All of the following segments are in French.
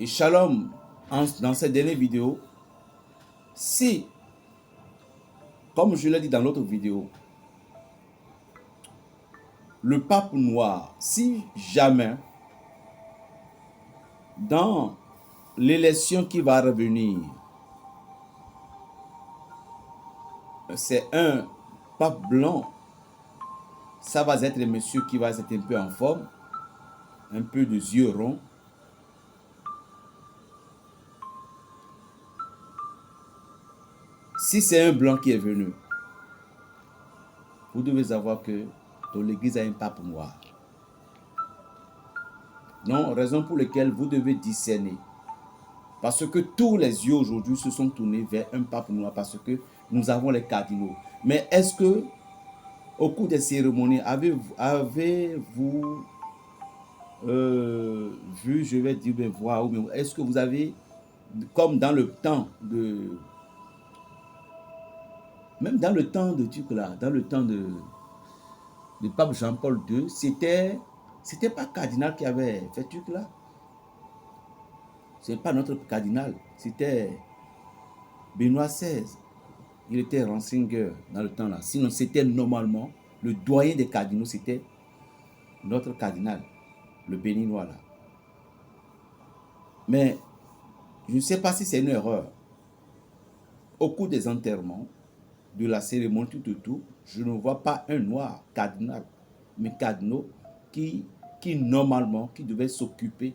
Et Shalom, dans cette dernière vidéo, si, comme je l'ai dit dans l'autre vidéo, le pape noir, si jamais, dans l'élection qui va revenir, c'est un pape blanc, ça va être le monsieur qui va être un peu en forme, un peu de yeux ronds. Si c'est un blanc qui est venu, vous devez savoir que dans l'église a un pape noir. Non, raison pour laquelle vous devez discerner. Parce que tous les yeux aujourd'hui se sont tournés vers un pape noir parce que nous avons les cardinaux. Mais est-ce que au cours des cérémonies, avez-vous vu, je vais dire, voir, ou est-ce que vous avez, comme dans le temps de, même dans le temps de Duc là, dans le temps de pape Jean-Paul II, c'était pas cardinal qui avait fait truc là. C'est pas notre cardinal, c'était Benoît XVI. Il était Ratzinger dans le temps là. Sinon, c'était normalement le doyen des cardinaux, c'était notre cardinal, le béninois là. Mais je ne sais pas si c'est une erreur. Au cours des enterrements, de la cérémonie tout autour, je ne vois pas un noir cardinal, mais cardinaux qui normalement, qui devait s'occuper.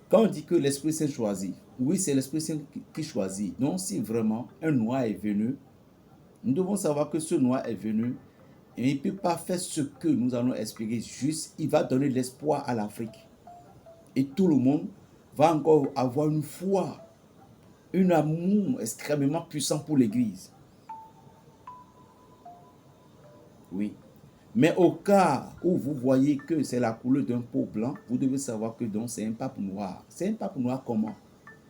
Quand on dit que l'Esprit Saint choisit, oui, c'est l'Esprit Saint qui choisit. Donc, si vraiment un noir est venu, nous devons savoir que ce noir est venu et il ne peut pas faire ce que nous allons expliquer. Juste, il va donner l'espoir à l'Afrique. Et tout le monde va encore avoir une foi, un amour extrêmement puissant pour l'Église. Oui. Mais au cas où vous voyez que c'est la couleur d'un pot blanc, vous devez savoir que donc c'est un pape noir. C'est un pape noir comment?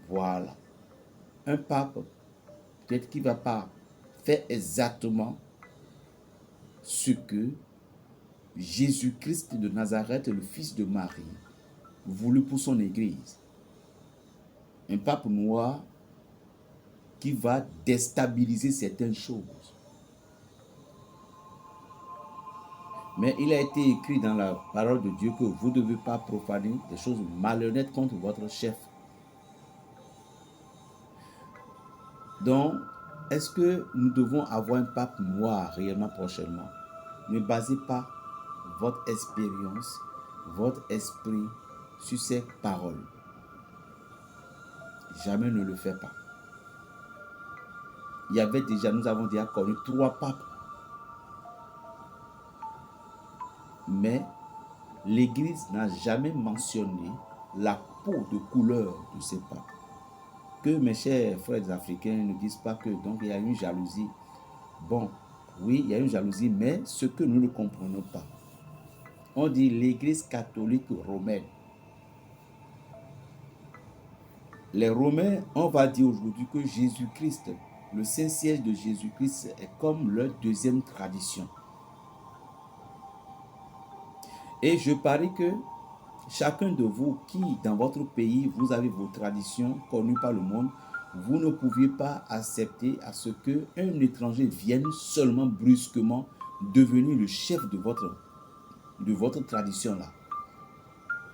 Voilà. Un pape peut-être qui ne va pas faire exactement ce que Jésus-Christ de Nazareth, le fils de Marie, voulut pour son Église. Un pape noir qui va déstabiliser certaines choses. Mais il a été écrit dans la parole de Dieu que vous ne devez pas profaner des choses malhonnêtes contre votre chef. Donc, est-ce que nous devons avoir un pape noir réellement prochainement? Ne basez pas votre expérience, votre esprit sur ces paroles. Jamais ne le faites pas. Il y avait déjà, nous avons déjà connu 3 papes. Mais l'Église n'a jamais mentionné la peau de couleur de ces papes. Que mes chers frères africains ne disent pas que donc il y a une jalousie. Bon, oui, il y a une jalousie, mais ce que nous ne comprenons pas. On dit l'Église catholique romaine. Les Romains, on va dire aujourd'hui que Jésus-Christ, le Saint-Siège de Jésus-Christ est comme leur deuxième tradition. Et je parie que chacun de vous qui, dans votre pays, vous avez vos traditions connues par le monde, vous ne pouviez pas accepter à ce qu'un étranger vienne seulement brusquement devenir le chef de votre tradition là.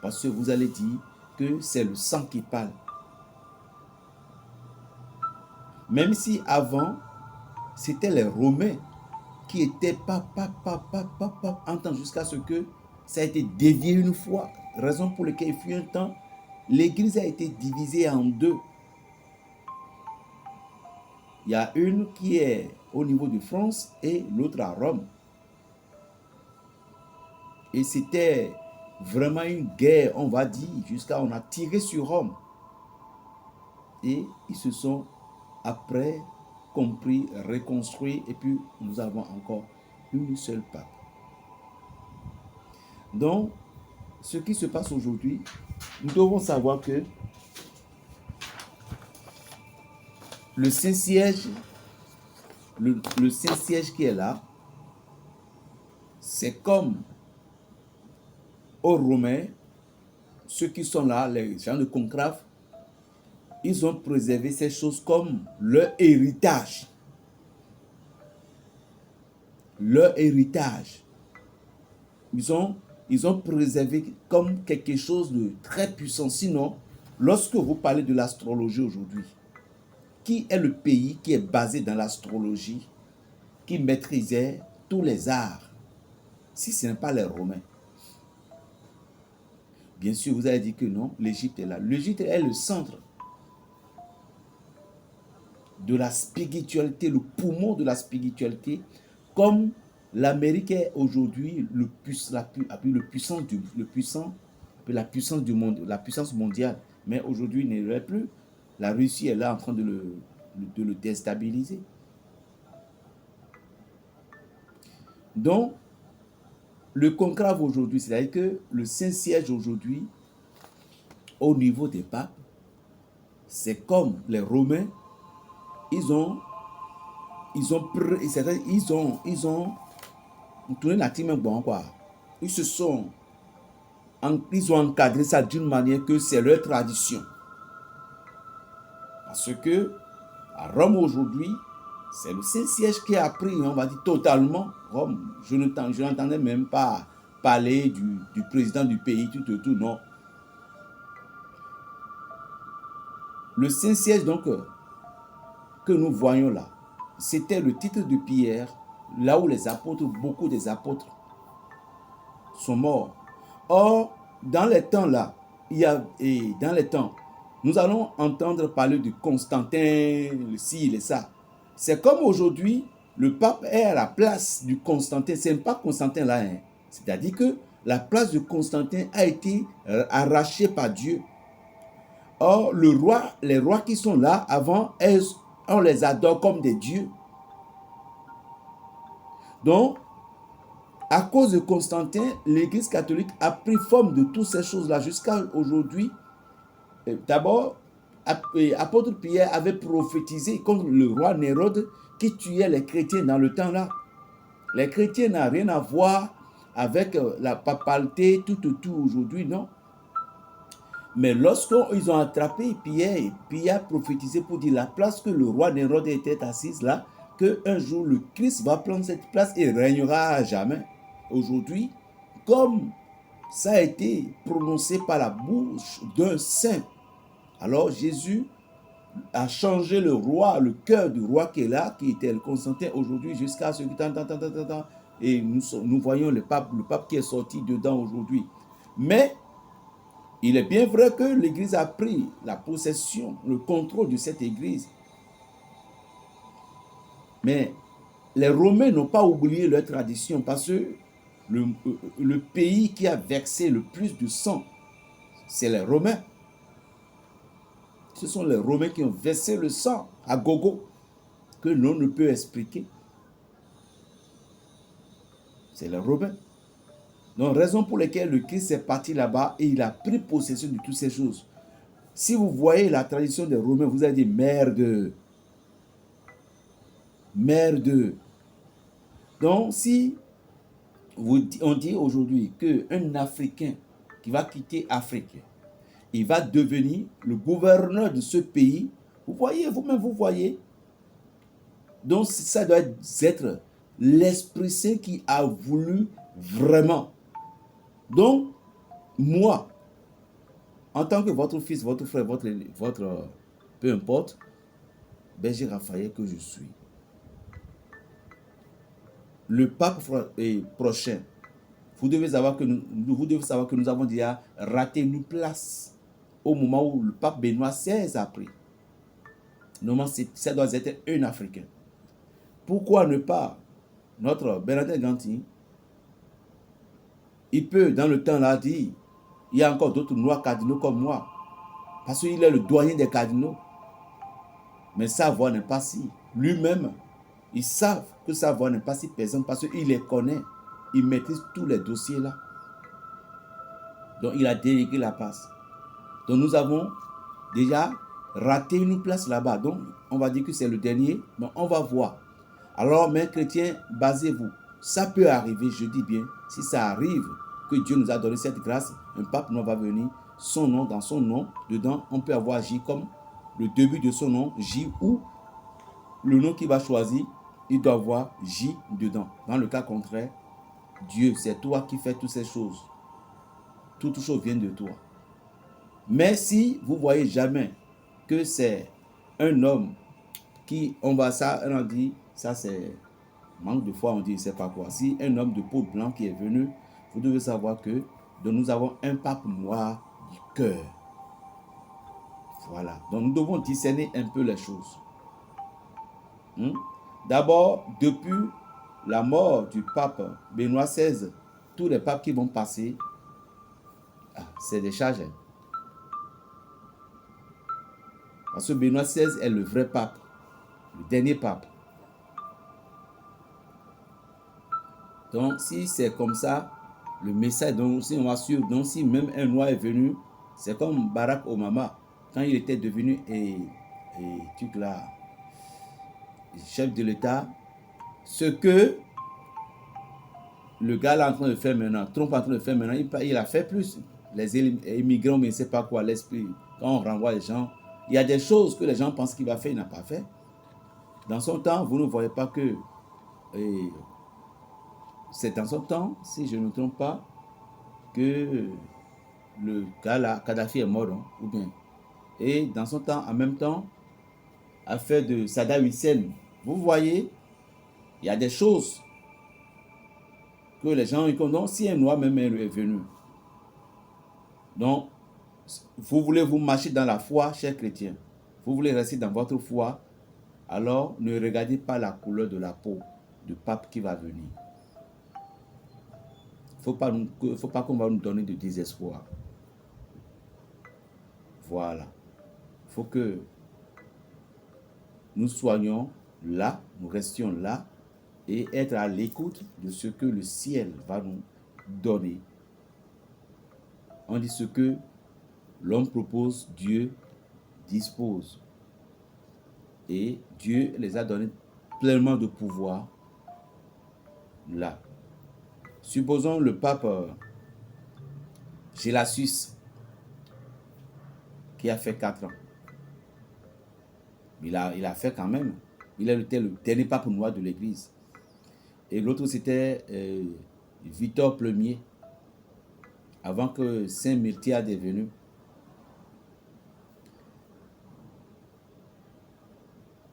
Parce que vous allez dire que c'est le sang qui parle. Même si avant, c'était les Romains qui étaient entendre jusqu'à ce que ça a été dévié une fois. Raison pour laquelle il fut un temps, l'Église a été divisée en 2. Il y a une qui est au niveau de France et l'autre à Rome. Et c'était vraiment une guerre, on va dire, jusqu'à on a tiré sur Rome. Et ils se sont après compris, reconstruits, et puis nous avons encore une seule pape. Donc, ce qui se passe aujourd'hui, nous devons savoir que le Saint-Siège, le Saint-Siège qui est là, c'est comme aux Romains, ceux qui sont là, les gens de conclave, ils ont préservé ces choses comme leur héritage. Leur héritage. Ils ont préservé comme quelque chose de très puissant. Sinon, lorsque vous parlez de l'astrologie aujourd'hui, qui est le pays qui est basé dans l'astrologie, qui maîtrisait tous les arts, si ce n'est pas les Romains? Bien sûr, vous allez dire que non, l'Égypte est là. L'Égypte est le centre de la spiritualité, le poumon de la spiritualité, comme l'Amérique est aujourd'hui la puissance du monde, la puissance mondiale. Mais aujourd'hui, il n'est l'est plus. La Russie est là en train de le déstabiliser. Donc, le conclave aujourd'hui, c'est-à-dire que le Saint-Siège aujourd'hui, au niveau des papes, c'est comme les Romains, ils ont tourné la team bon quoi. Ils ont encadré ça d'une manière que c'est leur tradition. Parce que à Rome aujourd'hui, c'est le Saint-Siège qui a pris, on va dire totalement Rome. Je n'entendais même pas parler du président du pays, tout, non. Le Saint-Siège donc que nous voyons là, c'était le titre de Pierre, là où beaucoup des apôtres sont morts. Or, dans les temps là, nous allons entendre parler de Constantin, le ci, le ça. C'est comme aujourd'hui, le pape est à la place du Constantin. Ce n'est pas Constantin là. Hein. C'est-à-dire que la place de Constantin a été arrachée par Dieu. Or, les rois qui sont là avant, on les adore comme des dieux. Donc, à cause de Constantin, l'Église catholique a pris forme de toutes ces choses-là jusqu'à aujourd'hui. D'abord, apôtre Pierre avait prophétisé contre le roi Nérode qui tuait les chrétiens dans le temps là. Les chrétiens n'ont rien à voir avec la papalité, tout aujourd'hui, non. Mais lorsqu'ils ont attrapé Pierre a prophétisé pour dire la place que le roi Nérode était assise là, qu'un jour le Christ va prendre cette place et régnera à jamais. Aujourd'hui, comme ça a été prononcé par la bouche d'un saint, alors Jésus a changé le cœur du roi qui est là, qui était le Constantin aujourd'hui jusqu'à ce que et nous voyons le pape qui est sorti dedans aujourd'hui. Mais il est bien vrai que l'Église a pris la possession, le contrôle de cette Église. Mais les Romains n'ont pas oublié leur tradition parce que le pays qui a versé le plus de sang, c'est les Romains. Ce sont les Romains qui ont versé le sang à gogo, que l'on ne peut expliquer. C'est les Romains. Donc, raison pour laquelle le Christ est parti là-bas et il a pris possession de toutes ces choses. Si vous voyez la tradition des Romains, vous allez dire merde. Merde. Donc, si on dit aujourd'hui qu'un Africain qui va quitter l'Afrique, il va devenir le gouverneur de ce pays, vous voyez, vous-même vous voyez. Donc, ça doit être l'Esprit Saint qui a voulu vraiment. Donc, moi, en tant que votre fils, votre frère, votre peu importe, Berger Raphaël que je suis, le pape prochain, vous devez savoir que nous avons déjà raté une place au moment où le pape Benoît XVI a pris. Normalement, ça doit être un Africain. Pourquoi ne pas notre Bernardin Ganty? Il peut, dans le temps là, dire, il y a encore d'autres noirs cardinaux comme moi. Parce qu'il est le doyen des cardinaux. Mais sa voix n'est pas si. Lui-même, ils savent que sa voix n'est pas si pesante parce qu'il les connaît. Il maîtrise tous les dossiers là. Donc, il a délégué la place. Donc, nous avons déjà raté une place là-bas. Donc, on va dire que c'est le dernier. Mais on va voir. Alors, mes chrétiens, basez-vous. Ça peut arriver, je dis bien, si ça arrive, que Dieu nous a donné cette grâce, un pape noir va venir, son nom, dans son nom, dedans, on peut avoir J comme le début de son nom, J, ou le nom qu'il va choisir, il doit avoir J dedans. Dans le cas contraire, Dieu, c'est toi qui fais toutes ces choses. Toutes choses viennent de toi. Mais si vous voyez jamais que c'est un homme qui, on va ça, on dit, ça c'est manque de foi, on dit, je ne sais pas quoi. Si un homme de peau blanche qui est venu, vous devez savoir que nous avons un pape noir du cœur. Voilà. Donc nous devons discerner un peu les choses. D'abord, depuis la mort du pape Benoît XVI, tous les papes qui vont passer, c'est des charges. Parce que Benoît XVI est le vrai pape, le dernier pape. Donc, si c'est comme ça, le message, donc, si on va suivre, donc si même un noir est venu, c'est comme Barack Obama, quand il était devenu chef de l'État, ce que le gars là en train de faire maintenant, Trump en train de faire maintenant, il a fait plus. Les immigrants, mais je ne sais pas quoi, l'esprit, quand on renvoie les gens, il y a des choses que les gens pensent qu'il va faire, il n'a pas fait. Dans son temps, vous ne voyez pas que c'est dans son temps, si je ne me trompe pas, que le gars là, Kadhafi est mort, hein, ou bien. Et dans son temps, en même temps, affaire de Saddam Hussein. Vous voyez, il y a des choses que les gens y connaissent. Si un noir même est venu. Donc, vous voulez vous marcher dans la foi, chers chrétiens. Vous voulez rester dans votre foi. Alors, ne regardez pas la couleur de la peau du pape qui va venir. Il ne faut pas qu'on va nous donner de désespoir. Voilà. Il faut que nous soyons là, nous restions là et être à l'écoute de ce que le ciel va nous donner. On dit ce que l'homme propose, Dieu dispose. Et Dieu les a donné pleinement de pouvoir là. Supposons le pape Gelasius qui a fait 4 ans. Il a fait quand même. Il était le dernier pape noir de l'église. Et l'autre c'était Victor Ier, avant que Saint Miltiade est venu.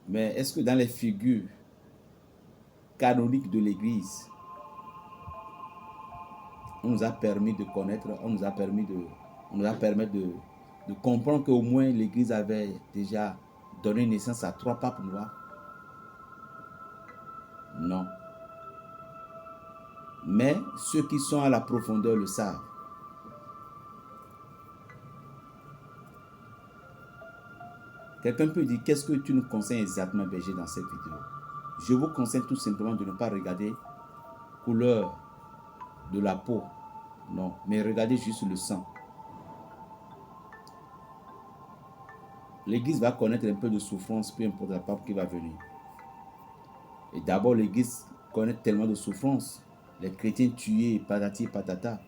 Mais est-ce que dans les figures canoniques de l'église, on nous a permis de connaître, on nous a permis de comprendre qu'au moins l'église avait déjà donné naissance à 3 papes noirs? Non. Mais ceux qui sont à la profondeur le savent. Quelqu'un peut dire, qu'est-ce que tu nous conseilles exactement, berger, dans cette vidéo? Je vous conseille tout simplement de ne pas regarder couleur de la peau. Non, mais regardez juste le sang. L'église va connaître un peu de souffrance, peu importe la pape qui va venir. Et d'abord, l'église connaît tellement de souffrance. Les chrétiens tués, patati patata.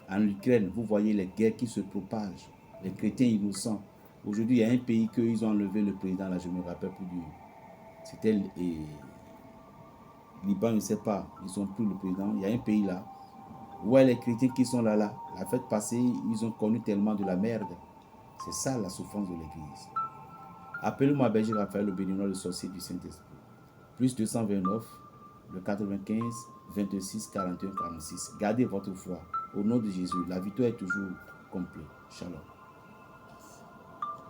En Ukraine, vous voyez les guerres qui se propagent. Les chrétiens innocents. Aujourd'hui, il y a un pays qu'ils ont enlevé le président, là, je ne me rappelle plus du... C'était Liban, je ne sais pas, ils sont plus le président. Il y a un pays là, où les chrétiens qui sont là, la fête passée, ils ont connu tellement de la merde. C'est ça la souffrance de l'église. Appelez-moi berger Raphaël le béninois, le sorcier du Saint-Esprit. Plus 229, le 95, 26, 41, 46. Gardez votre foi. Au nom de Jésus, la victoire est toujours complète. Shalom.